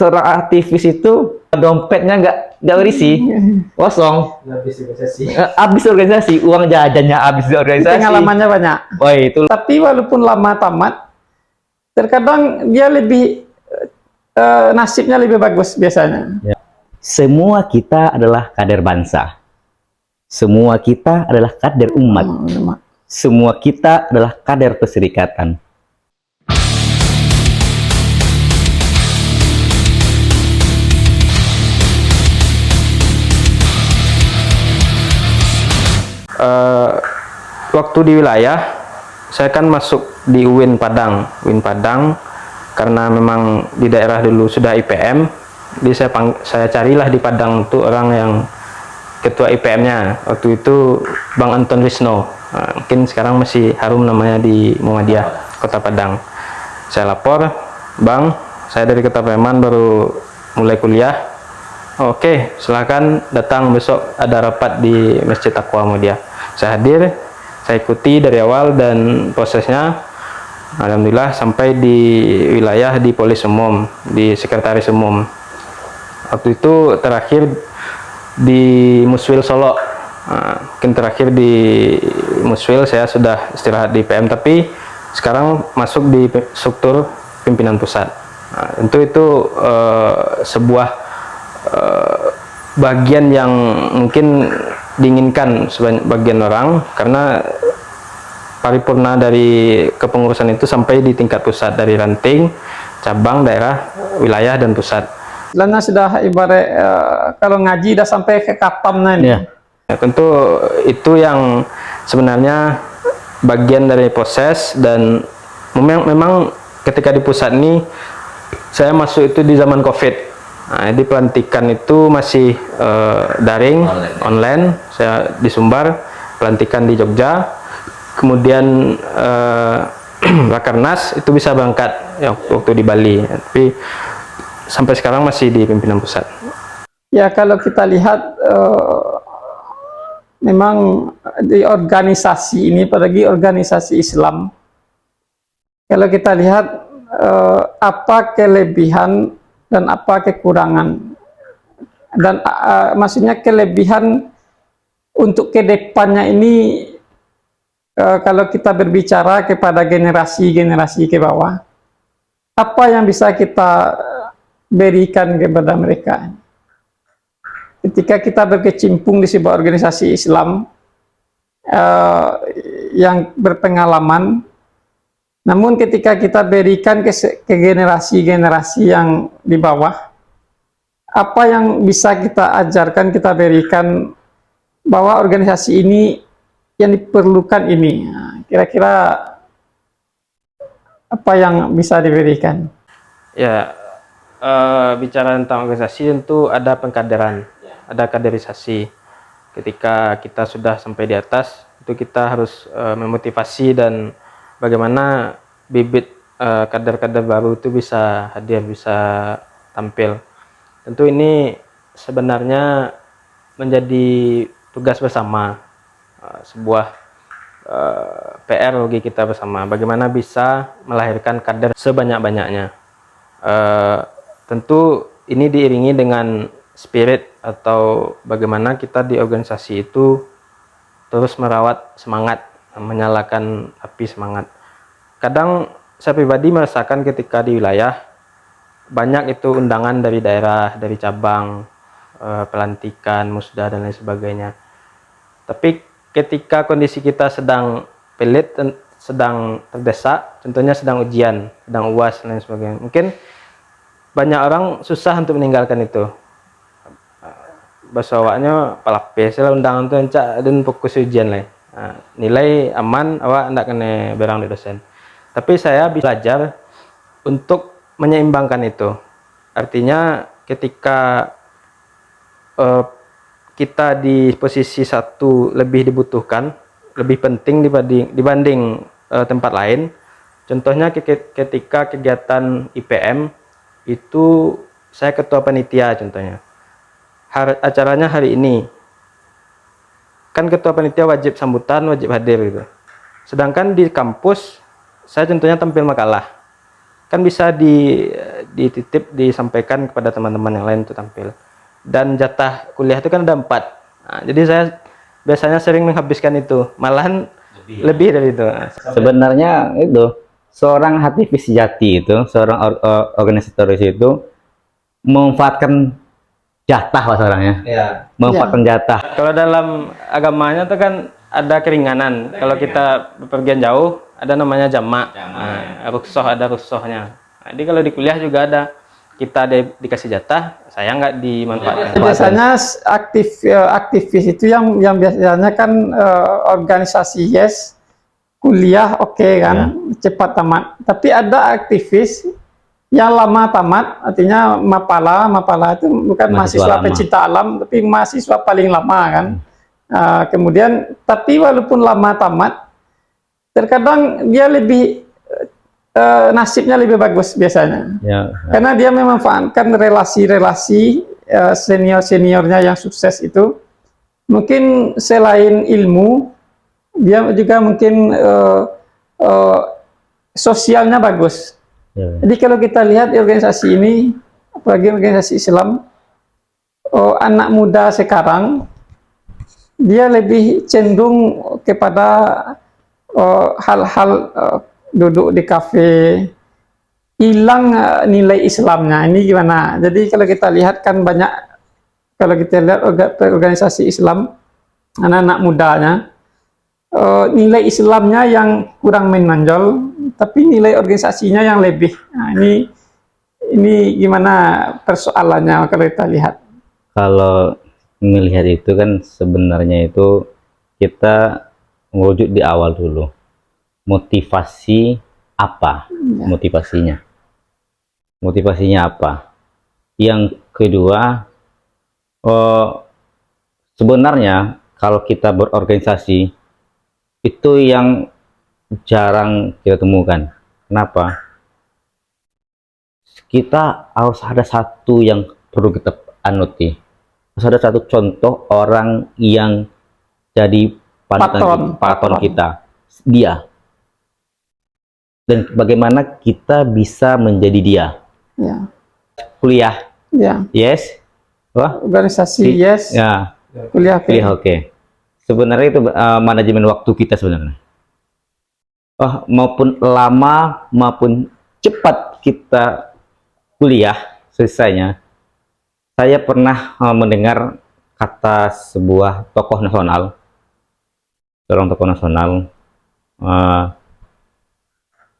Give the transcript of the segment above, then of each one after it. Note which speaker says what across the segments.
Speaker 1: seorang aktivis itu dompetnya nggak berisi, kosong. Habis organisasi, uang jajannya habis di organisasi.
Speaker 2: Pengalamannya banyak.
Speaker 1: Wah itu.
Speaker 2: Tapi walaupun lama tamat, terkadang dia lebih nasibnya lebih bagus biasanya.
Speaker 1: Ya. Semua kita adalah kader bangsa. Semua kita adalah kader umat. Semua kita adalah kader perserikatan.
Speaker 3: Waktu di wilayah, saya kan masuk di UIN Padang, karena memang di daerah dulu sudah IPM, jadi saya carilah di Padang tuh orang yang ketua IPM-nya, waktu itu Bang Anton Wisno, mungkin sekarang masih harum namanya di Muhammadiyah Kota Padang. Saya lapor, Bang, saya dari Kota Preman baru mulai kuliah. Oke, silakan datang besok ada rapat di Masjid Taqwa Muhammadiyah. Saya hadir, saya ikuti dari awal dan prosesnya. Alhamdulillah sampai di wilayah di Polis Umum, di Sekretaris Umum. Waktu itu terakhir di Muswil Solo. Mungkin terakhir di Muswil saya sudah istirahat di PM, tapi sekarang masuk di struktur pimpinan pusat. Tentu itu sebuah bagian yang mungkin diinginkan sebagian orang, karena paripurna dari kepengurusan itu sampai di tingkat pusat, dari ranting, cabang, daerah, wilayah, dan pusat.
Speaker 2: Karena sudah ibarat kalau ngaji udah sampai ke kapamnya ini.
Speaker 3: Ya, tentu itu yang sebenarnya bagian dari proses, dan memang ketika di pusat ini saya masuk itu di zaman COVID. Nah, di pelantikan itu masih daring, online. Saya di Sumbar, pelantikan di Jogja, kemudian Rakernas itu bisa berangkat ya, waktu di Bali, tapi sampai sekarang masih di pimpinan pusat.
Speaker 2: Ya, kalau kita lihat memang di organisasi ini, apalagi organisasi Islam, kalau kita lihat apa kelebihan dan apa kekurangan, dan maksudnya kelebihan untuk kedepannya ini, kalau kita berbicara kepada generasi ke bawah, apa yang bisa kita berikan kepada mereka ketika kita berkecimpung di sebuah organisasi Islam yang berpengalaman. Namun ketika kita berikan ke generasi-generasi yang di bawah, apa yang bisa kita ajarkan, kita berikan bahwa organisasi ini yang diperlukan ini, kira-kira apa yang bisa diberikan?
Speaker 3: Ya, bicara tentang organisasi tentu ada pengkaderan, ada kaderisasi. Ketika kita sudah sampai di atas, itu kita harus memotivasi dan bagaimana bibit kader-kader baru itu bisa hadir, bisa tampil. Tentu ini sebenarnya menjadi tugas bersama, sebuah PR bagi kita bersama, bagaimana bisa melahirkan kader sebanyak-banyaknya. Tentu ini diiringi dengan spirit, atau bagaimana kita di organisasi itu terus merawat semangat, menyalakan api semangat. Kadang saya pribadi merasakan ketika di wilayah banyak itu undangan dari daerah, dari cabang, pelantikan, musda, dan lain sebagainya. Tapi ketika kondisi kita sedang pelit, sedang terdesak, contohnya sedang ujian, sedang UAS, dan lain sebagainya, mungkin banyak orang susah untuk meninggalkan itu. Bahasa awaknya palapes lah undangan itu encak dan fokus ujian lah. Nilai aman, awak tidak kena berang di dosen. Tapi saya bisa belajar untuk menyeimbangkan itu. Artinya ketika kita di posisi satu lebih dibutuhkan, lebih penting dibanding tempat lain. Contohnya ketika kegiatan IPM itu saya ketua panitia contohnya. Acaranya hari ini. Kan ketua panitia wajib sambutan, wajib hadir gitu. Sedangkan di kampus saya contohnya tampil makalah, kan bisa dititip disampaikan kepada teman-teman yang lain untuk tampil. Dan jatah kuliah itu kan ada 4. Nah, jadi saya biasanya sering menghabiskan itu, malahan lebih dari itu.
Speaker 1: Sebenarnya itu seorang aktivis sejati itu, seorang organisatoris itu memanfaatkan jatah orangnya.
Speaker 3: Ya.
Speaker 1: Memanfaatkan jatah.
Speaker 3: Kalau dalam agamanya itu kan ada keringanan. Kalau kita bepergian jauh ada namanya jamak. Nah, rukhsah ada rukhsahnya. Jadi kalau di kuliah juga ada. Kita dikasih jatah, saya nggak dimanfaatkan.
Speaker 2: Biasanya aktivis itu yang biasanya kan organisasi yes, kuliah oke kan, cepat tamat. Tapi ada aktivis yang lama tamat, artinya mapala itu bukan mahasiswa pecinta alam, tapi mahasiswa paling lama kan. Kemudian, tapi walaupun lama tamat, terkadang dia lebih nasibnya lebih bagus biasanya, karena dia memanfaatkan relasi-relasi senior-seniornya yang sukses itu. Mungkin selain ilmu, dia juga mungkin sosialnya bagus. Jadi kalau kita lihat organisasi ini, apalagi organisasi Islam, anak muda sekarang dia lebih cenderung kepada hal-hal duduk di kafe, hilang nilai Islamnya. Ini gimana? Jadi kalau kita lihat kan banyak, kalau kita lihat organisasi Islam, anak-anak mudanya, nilai Islamnya yang kurang menonjol, tapi nilai organisasinya yang lebih. Nah, ini gimana persoalannya kalau kita lihat?
Speaker 1: Kalau melihat itu kan sebenarnya itu kita merujuk di awal dulu. Motivasi apa? Motivasinya apa? Yang kedua, sebenarnya kalau kita berorganisasi itu yang jarang kita temukan. Kenapa? Kita harus ada satu yang perlu kita anuti. Harus ada satu contoh orang yang jadi patron kita, dia. Dan bagaimana kita bisa menjadi dia. Kuliah, yes.
Speaker 2: Organisasi, yes. Kuliah,
Speaker 1: oke. Sebenarnya itu manajemen waktu kita sebenarnya. Maupun lama maupun cepat kita kuliah selesainya. Saya pernah mendengar kata sebuah tokoh nasional, seorang tokoh nasional.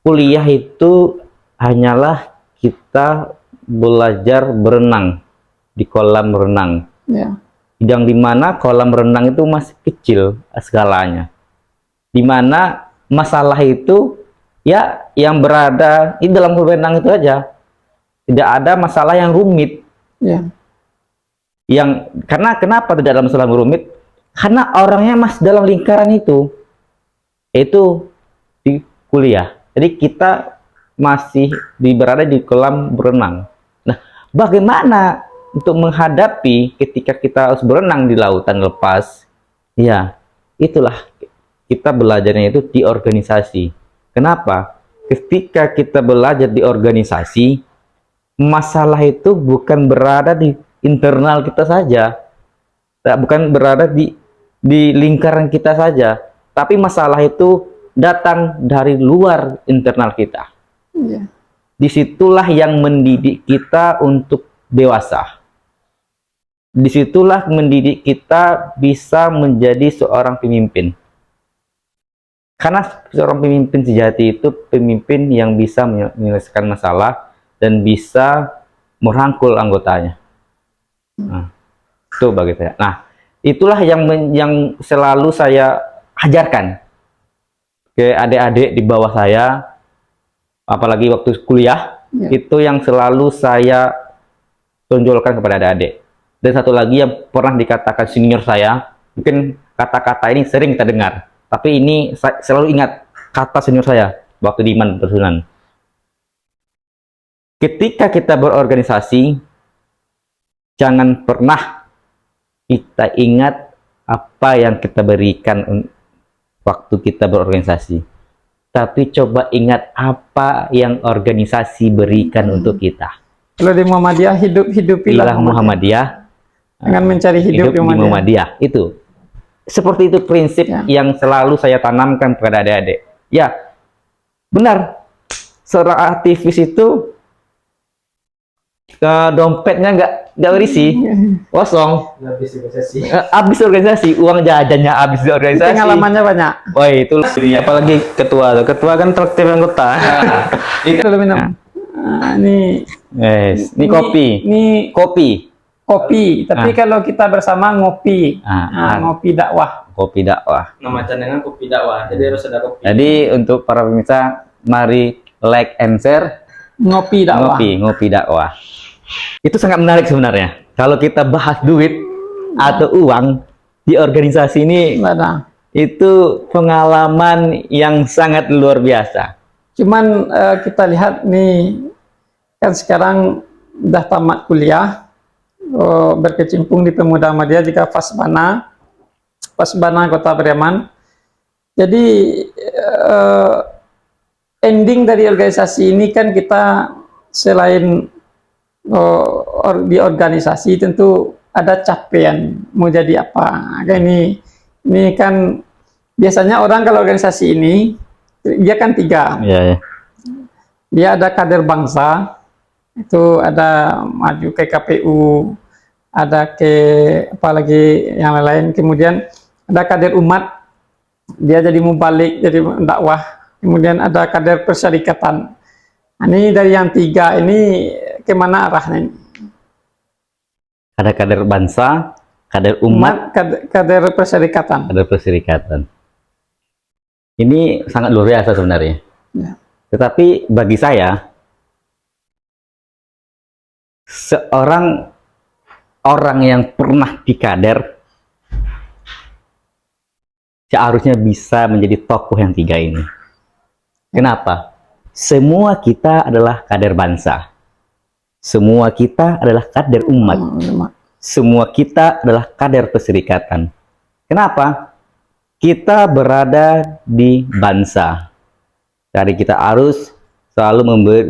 Speaker 1: Kuliah itu hanyalah kita belajar berenang di kolam renang, yang dimana kolam renang itu masih kecil skalanya, dimana masalah itu ya yang berada di dalam kolam renang itu aja, tidak ada masalah yang rumit. Yang karena kenapa tidak ada masalah rumit? Karena orangnya masih dalam lingkaran itu di kuliah. Jadi kita masih berada di kolam berenang. Nah, bagaimana untuk menghadapi ketika kita harus berenang di lautan lepas? Ya, itulah kita belajarnya itu di organisasi. Kenapa? Ketika kita belajar di organisasi, masalah itu bukan berada di internal kita saja, bukan berada di lingkaran kita saja, tapi masalah itu datang dari luar internal kita. Disitulah yang mendidik kita untuk dewasa. Disitulah mendidik kita bisa menjadi seorang pemimpin. Karena seorang pemimpin sejati itu pemimpin yang bisa menyelesaikan masalah dan bisa merangkul anggotanya. Nah, itu bagi saya. Nah, itulah yang selalu saya ajarkan ke adik-adik di bawah saya, apalagi waktu kuliah, itu yang selalu saya tonjolkan kepada adik-adik. Dan satu lagi yang pernah dikatakan senior saya, mungkin kata-kata ini sering kita dengar, tapi ini saya selalu ingat kata senior saya waktu di Iman Persunan. Ketika kita berorganisasi, jangan pernah kita ingat apa yang kita berikan waktu kita berorganisasi, tapi coba ingat apa yang organisasi berikan untuk kita.
Speaker 2: Kalau di Muhammadiyah hidupilah
Speaker 1: Ilah Muhammadiyah,
Speaker 2: dengan mencari hidup,
Speaker 1: hidup di Muhammadiyah. Itu seperti itu prinsip
Speaker 2: Ya.
Speaker 1: yang selalu saya tanamkan kepada adik-adik. Ya, benar. Seorang aktivis itu dompetnya nggak berisi, kosong. Habis organisasi, uang jajannya habis di organisasi.
Speaker 2: Pengalamannya banyak.
Speaker 1: Wah, itu
Speaker 3: Apalagi ketua tuh. Ketua kan traktir anggota.
Speaker 2: Itu dulu minum. Ini
Speaker 1: Yes, ini kopi.
Speaker 2: Ini
Speaker 1: Kopi.
Speaker 2: kopi. Tapi kalau kita bersama ngopi.
Speaker 1: Ah,
Speaker 2: Ngopi dakwah.
Speaker 1: Kopi dakwah.
Speaker 3: Nama channelnya kopi dakwah. Jadi harus ada kopi.
Speaker 1: Jadi untuk para pemirsa, mari like and share
Speaker 2: Ngopi dakwah.
Speaker 1: ngopi dakwah. Itu sangat menarik sebenarnya. Kalau kita bahas duit atau uang di organisasi ini,
Speaker 2: Ada.
Speaker 1: itu pengalaman yang sangat luar biasa.
Speaker 2: Cuman kita lihat nih, kan sekarang udah tamat kuliah, berkecimpung di Pemuda Ahmadiyah juga Fasbana Kota Beriaman. Jadi ending dari organisasi ini kan kita selain di organisasi tentu ada capaian mau jadi apa. Ini kan biasanya orang kalau organisasi ini dia kan 3.
Speaker 1: Ya, ya.
Speaker 2: Dia ada kader bangsa, itu ada maju ke KPU, ada ke apalagi yang lain. Kemudian ada kader umat, dia jadi mubalik, jadi dakwah. Kemudian ada kader persyarikatan. Ini dari yang 3 ini kemana arahnya?
Speaker 1: Ada kader bangsa, kader umat,
Speaker 2: Kader persyarikatan.
Speaker 1: kader perserikatan. Ini sangat luar biasa sebenarnya.
Speaker 2: Ya.
Speaker 1: Tetapi bagi saya, seorang orang yang pernah dikader seharusnya bisa menjadi tokoh yang 3 ini. Kenapa? Semua kita adalah kader bangsa. Semua kita adalah kader umat. Semua kita adalah kader perserikatan. Kenapa? Kita berada di bangsa. Jadi kita harus selalu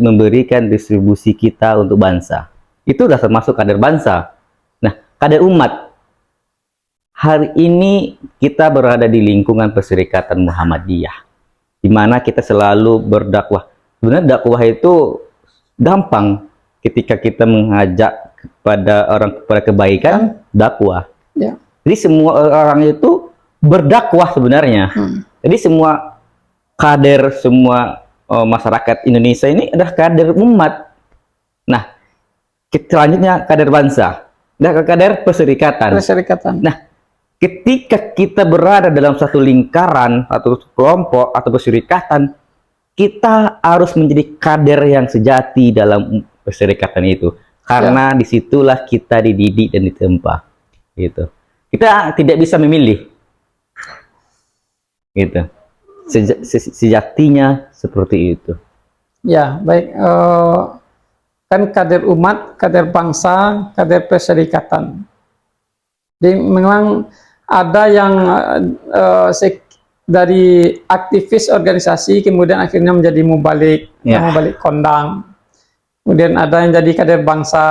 Speaker 1: memberikan distribusi kita untuk bangsa. Itu sudah termasuk kader bangsa. Nah, kader umat. Hari ini kita berada di lingkungan Perserikatan Muhammadiyah, di mana kita selalu berdakwah. Sebenarnya dakwah itu gampang ketika kita mengajak kepada orang kepada kebaikan, dakwah.
Speaker 2: Ya.
Speaker 1: Jadi semua orang itu berdakwah sebenarnya. Jadi semua kader, semua masyarakat Indonesia ini adalah kader umat. Nah, selanjutnya kader bangsa, dan kader perserikatan. Nah, ketika kita berada dalam satu lingkaran atau kelompok atau perserikatan, kita harus menjadi kader yang sejati dalam perserikatan itu, karena disitulah kita dididik dan ditempa. Gitu. Kita tidak bisa memilih. Gitu. Sejatinya seperti itu.
Speaker 2: Ya, baik. Kan kader umat, kader bangsa, kader perserikatan. Jadi memang ada yang dari aktivis organisasi kemudian akhirnya menjadi mubalik, mubalik kondang. Kemudian ada yang jadi kader bangsa,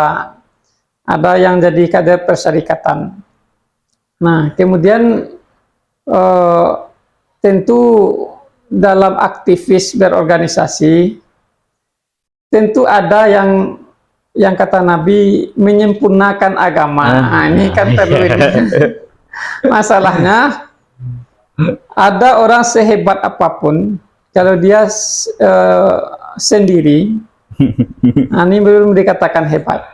Speaker 2: ada yang jadi kader perserikatan. Nah, kemudian tentu dalam aktivis berorganisasi tentu ada yang kata Nabi menyempurnakan agama. Nah, ini kan perlu ini. Masalahnya ada orang sehebat apapun kalau dia sendiri, nah ini belum dikatakan hebat.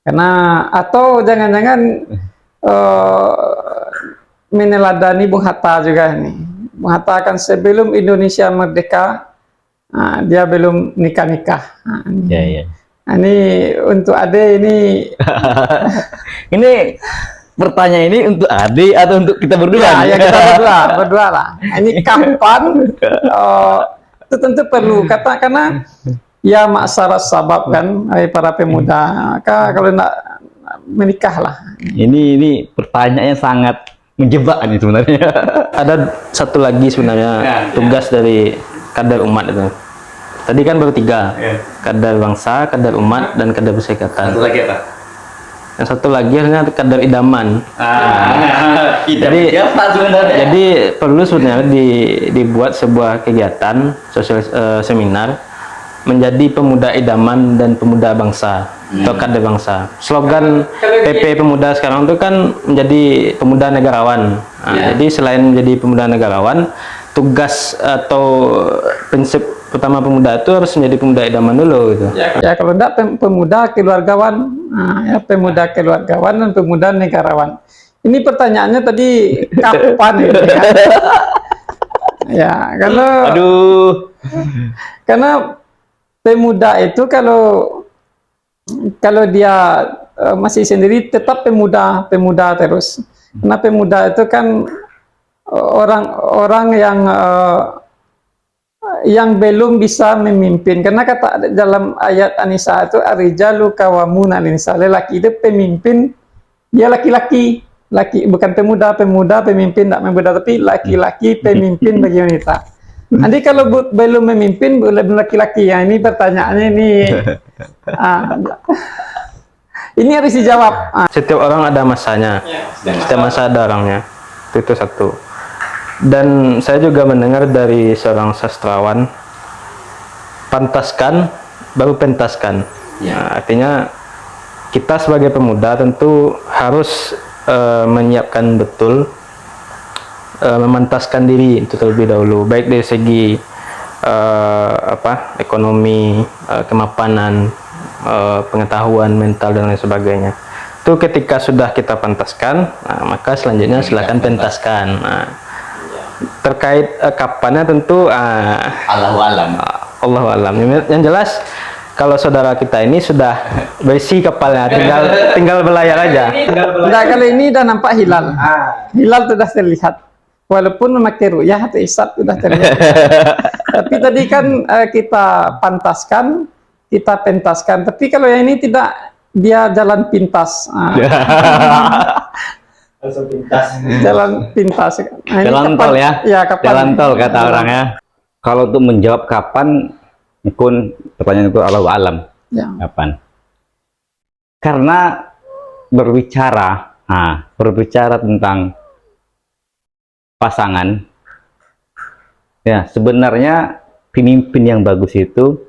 Speaker 2: Karena atau jangan-jangan meneladani Bung Hatta juga ini. Bung Hatta kan sebelum Indonesia merdeka, dia belum nikah-nikah. Ini untuk Ade ini.
Speaker 1: Ini pertanyaan ini untuk Ade atau untuk kita berdua?
Speaker 2: Ya kita berdua lah. Ini kapan? Itu tentu perlu karena ya masyarakat sabab kan, para pemuda. Kalau tidak menikah lah.
Speaker 1: Ini pertanyaannya sangat menjebak nih sebenarnya.
Speaker 3: Ada satu lagi sebenarnya tugas dari kader umat itu. Tadi kan baru 3.
Speaker 1: Iya.
Speaker 3: Kadar bangsa, kadar umat, dan kadar perserikatan.
Speaker 1: Satu lagi apa?
Speaker 3: Yang satu lagi adalah kadar idaman.
Speaker 1: Jadi siapa sebenarnya?
Speaker 3: Jadi perlu sebenarnya dibuat sebuah kegiatan sosial seminar menjadi pemuda idaman dan pemuda bangsa atau kader bangsa. Slogan PP Pemuda sekarang itu kan menjadi pemuda negarawan. Nah, jadi selain menjadi pemuda negarawan, tugas atau prinsip utama pemuda itu harus menjadi pemuda idaman dulu gitu.
Speaker 2: Ya kalau enggak pemuda keluargawan, nah, ya pemuda keluargawan dan pemuda negarawan. Ini pertanyaannya tadi kapan ini kan? Ya kalau
Speaker 1: Aduh.
Speaker 2: karena pemuda itu kalau dia masih sendiri tetap pemuda terus. Karena pemuda itu kan orang-orang yang belum bisa memimpin, karena kata dalam ayat An-Nisa itu ar-rijalu qawwamuna 'alan nisa, lelaki itu pemimpin, dia laki-laki, bukan pemuda pemimpin tidak pemuda, tapi laki-laki pemimpin bagi wanita. Nanti kalau belum memimpin belum laki-laki, ya ini pertanyaannya ini ini harus dijawab.
Speaker 3: Setiap orang ada masanya, setiap masa ada orangnya. Itu satu. Dan saya juga mendengar dari seorang sastrawan, pantaskan baru pentaskan. Nah, artinya kita sebagai pemuda tentu harus menyiapkan betul, memantaskan diri itu terlebih dahulu, baik dari segi ekonomi, kemapanan, pengetahuan mental dan lain sebagainya. Itu ketika sudah kita pantaskan, nah, maka selanjutnya silakan pentaskan. Nah, terkait kapannya tentu
Speaker 1: Allahu alam.
Speaker 3: Allahu alam. Yang jelas kalau saudara kita ini sudah bersih kapalnya, tinggal berlayar aja.
Speaker 2: Nah, kali ini udah nampak hilal. Hilal sudah terlihat. Walaupun memakai ru'yah atau isap sudah terlihat. Tapi tadi kan kita pantaskan, kita pentaskan. Tapi kalau yang ini tidak, dia jalan pintas.
Speaker 1: Langsung pintas.
Speaker 2: Jalan pintas. Nah, ini
Speaker 1: Jalan
Speaker 2: kapan-
Speaker 1: tol ya.
Speaker 2: Ya, kapan?
Speaker 1: Jalan tol kata orangnya. Kalau untuk menjawab kapan, kun pertanyaan itu Allahu alam.
Speaker 2: Ya.
Speaker 1: Kapan? Karena berbicara tentang pasangan, ya sebenarnya pemimpin yang bagus itu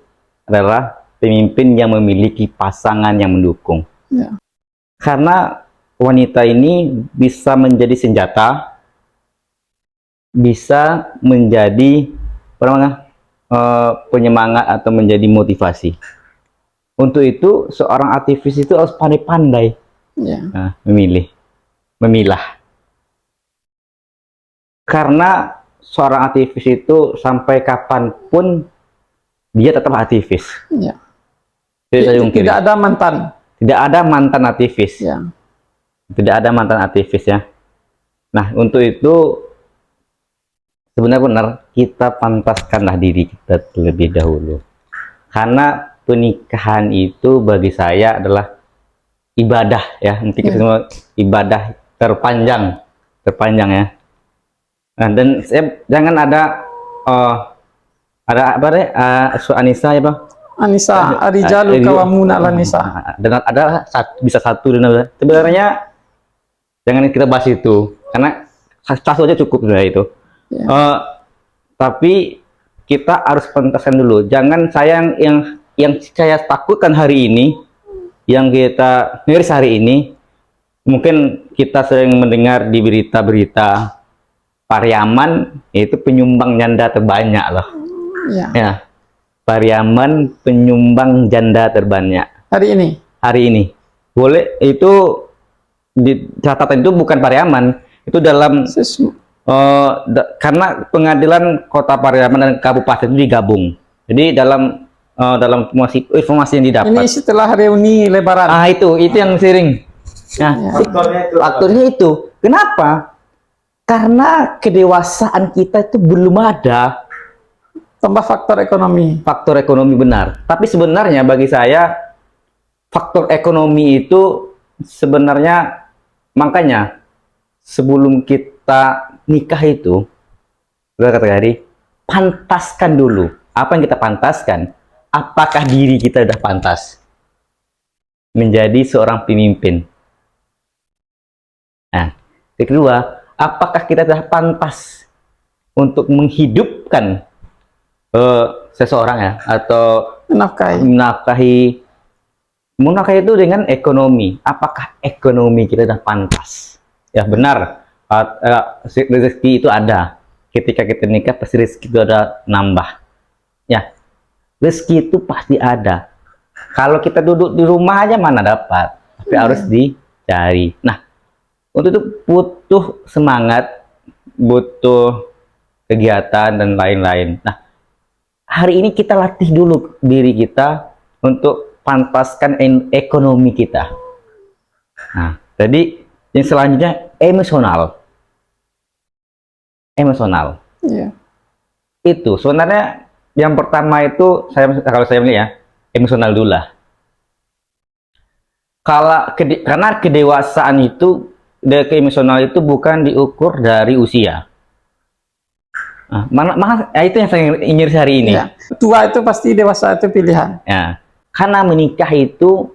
Speaker 1: adalah pemimpin yang memiliki pasangan yang mendukung.
Speaker 2: Ya.
Speaker 1: Karena wanita ini bisa menjadi senjata, bisa menjadi penyemangat atau menjadi motivasi. Untuk itu seorang aktivis itu harus pandai-pandai
Speaker 2: Ya.
Speaker 1: memilah. Karena seorang aktivis itu sampai kapanpun dia tetap aktivis.
Speaker 2: Ya.
Speaker 1: Tidak
Speaker 2: ada mantan.
Speaker 1: Tidak ada mantan aktivis.
Speaker 2: Ya.
Speaker 1: Tidak ada mantan aktivis ya. Nah, untuk itu sebenarnya kita pantaskanlah diri kita terlebih dahulu. Karena pernikahan itu bagi saya adalah ibadah ya. Mungkin kita semua ibadah terpanjang ya. Nah, dan saya jangan ada apa deh An-Nisa ya, Bang?
Speaker 2: An-Nisa, ar-rijalu qawwamuna 'alan nisa.
Speaker 1: Dan ada bisa satu dan sebenarnya jangan kita bahas itu karena satu aja cukup sudah itu. Tapi kita harus pentaskan dulu. Jangan sayang yang saya takutkan hari ini, yang kita miris hari ini, mungkin kita sering mendengar di berita-berita Pariaman itu penyumbang janda terbanyak loh. Ya, Pariaman penyumbang janda terbanyak
Speaker 2: Hari ini.
Speaker 1: Boleh itu di catatan itu bukan Pariaman, itu dalam karena pengadilan kota Pariaman dan kabupaten itu digabung. Jadi dalam informasi yang didapat.
Speaker 2: Ini setelah reuni Lebaran.
Speaker 1: Itu yang sering. Nah, faktornya itu. Kenapa? Karena kedewasaan kita itu belum ada.
Speaker 2: Tambah faktor ekonomi.
Speaker 1: Faktor ekonomi benar. Tapi sebenarnya bagi saya faktor ekonomi itu sebenarnya, makanya sebelum kita nikah itu, kata Gari, pantaskan dulu. apa yang kita pantaskan, apakah diri kita sudah pantas menjadi seorang pemimpin. Nah, yang kedua, apakah kita sudah pantas untuk menghidupkan seseorang ya, atau menafkahi itu dengan ekonomi. Apakah ekonomi kita sudah pantas? Ya benar, rezeki itu ada. Ketika kita nikah pasti rezeki itu ada nambah. Ya, rezeki itu pasti ada. Kalau kita duduk di rumah aja mana dapat, tapi harus dicari. Nah, untuk itu butuh semangat, butuh kegiatan dan lain-lain. Nah, hari ini kita latih dulu diri kita untuk pantaskan ekonomi kita. Nah, jadi yang selanjutnya emosional.
Speaker 2: Iya.
Speaker 1: Itu sebenarnya yang pertama itu kalau saya melihat ya, emosional dulu lah. Karena kedewasaan itu, emosional itu bukan diukur dari usia. Nah, itu yang saya ingin hari ini.
Speaker 2: Ya. Tua itu pasti, dewasa itu pilihan.
Speaker 1: Ya, karena menikah itu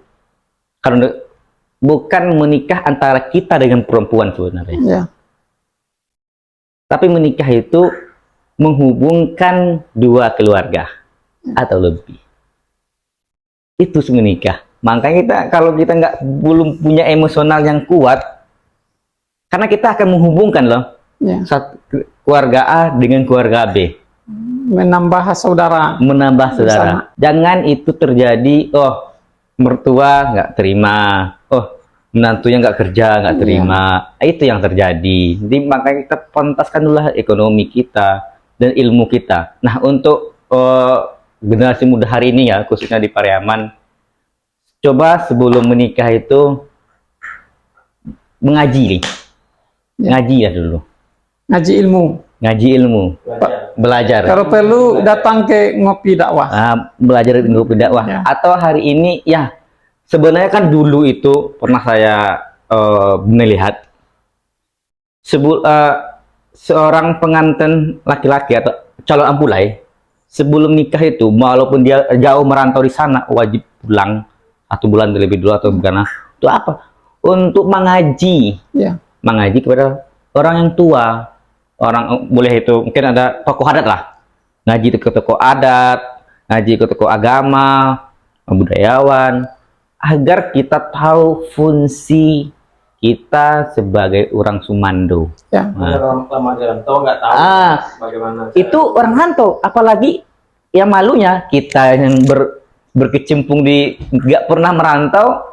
Speaker 1: bukan menikah antara kita dengan perempuan sebenarnya.
Speaker 2: Ya.
Speaker 1: Tapi menikah itu menghubungkan dua keluarga atau lebih. Itu menikah. Makanya kalau kita belum punya emosional yang kuat, karena kita akan menghubungkan loh,
Speaker 2: Ya.
Speaker 1: satu keluarga A dengan keluarga B.
Speaker 2: Menambah saudara.
Speaker 1: Sama. Jangan itu terjadi, oh mertua nggak terima, oh menantunya nggak kerja, nggak terima. Itu yang terjadi. Jadi makanya kita pantaskan dulu ekonomi kita dan ilmu kita. Nah, untuk generasi muda hari ini ya, khususnya di Pariaman, coba sebelum menikah itu mengaji nih. Ngaji ya dulu.
Speaker 2: Ngaji ilmu.
Speaker 1: Belajar.
Speaker 2: Kalau perlu datang ke ngopi dakwah.
Speaker 1: Belajar ngopi dakwah.
Speaker 2: Ya.
Speaker 1: Atau hari ini ya, sebenarnya kan dulu itu pernah saya melihat seorang pengantin laki-laki atau calon ampulai sebelum nikah itu, walaupun dia jauh merantau di sana, wajib pulang 1 bulan lebih dulu atau bukan. Itu apa? Untuk mengaji.
Speaker 2: Ya.
Speaker 1: Mengaji kepada orang yang tua. Orang boleh itu mungkin ada tokoh adat lah. Ngaji ke tokoh adat, ngaji ke tokoh agama, budayawan, agar kita tahu fungsi kita sebagai orang Sumando.
Speaker 2: Ya.
Speaker 3: Lama rantau nggak tahu bagaimana.
Speaker 1: Itu orang rantau, apalagi yang malunya kita yang berkecimpung di nggak pernah merantau,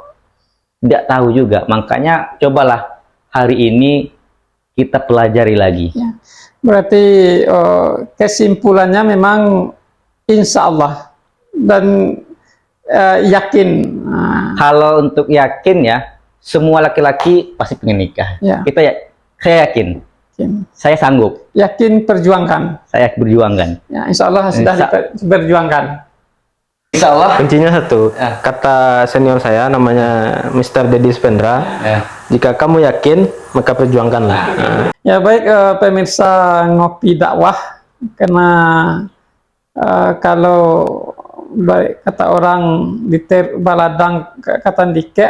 Speaker 1: tidak tahu juga. Makanya cobalah hari ini kita pelajari lagi.
Speaker 2: Ya. Berarti kesimpulannya memang insya Allah dan yakin.
Speaker 1: Kalau untuk yakin ya, semua laki-laki pasti pengen nikah.
Speaker 2: Ya.
Speaker 1: Saya yakin. Saya sanggup.
Speaker 2: Yakin, perjuangkan.
Speaker 1: Saya berjuangkan.
Speaker 2: Ya, insya Allah sudah diperjuangkan.
Speaker 1: Insya Allah.
Speaker 3: Kuncinya satu, kata senior saya namanya Mr. Dedi Spendra, jika kamu yakin maka perjuangkanlah.
Speaker 2: Ya baik, pemirsa ngopi dakwah, karena kalau baik kata orang di baladang kata dike,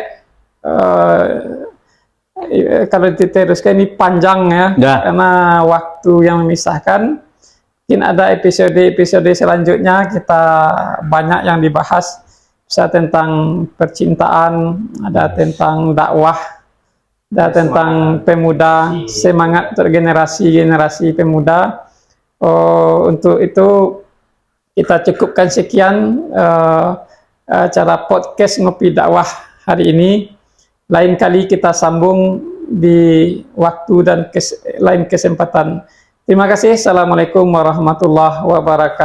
Speaker 2: kalau diteruskan ini panjang ya, karena waktu yang memisahkan. Mungkin ada episode selanjutnya, kita banyak yang dibahas, bisa tentang percintaan, ada tentang dakwah, ada tentang pemuda, semangat untuk generasi pemuda. Untuk itu kita cukupkan sekian acara podcast Ngopi Dakwah hari ini. Lain kali kita sambung di waktu dan lain kesempatan. Terima kasih. Assalamualaikum warahmatullahi wabarakatuh.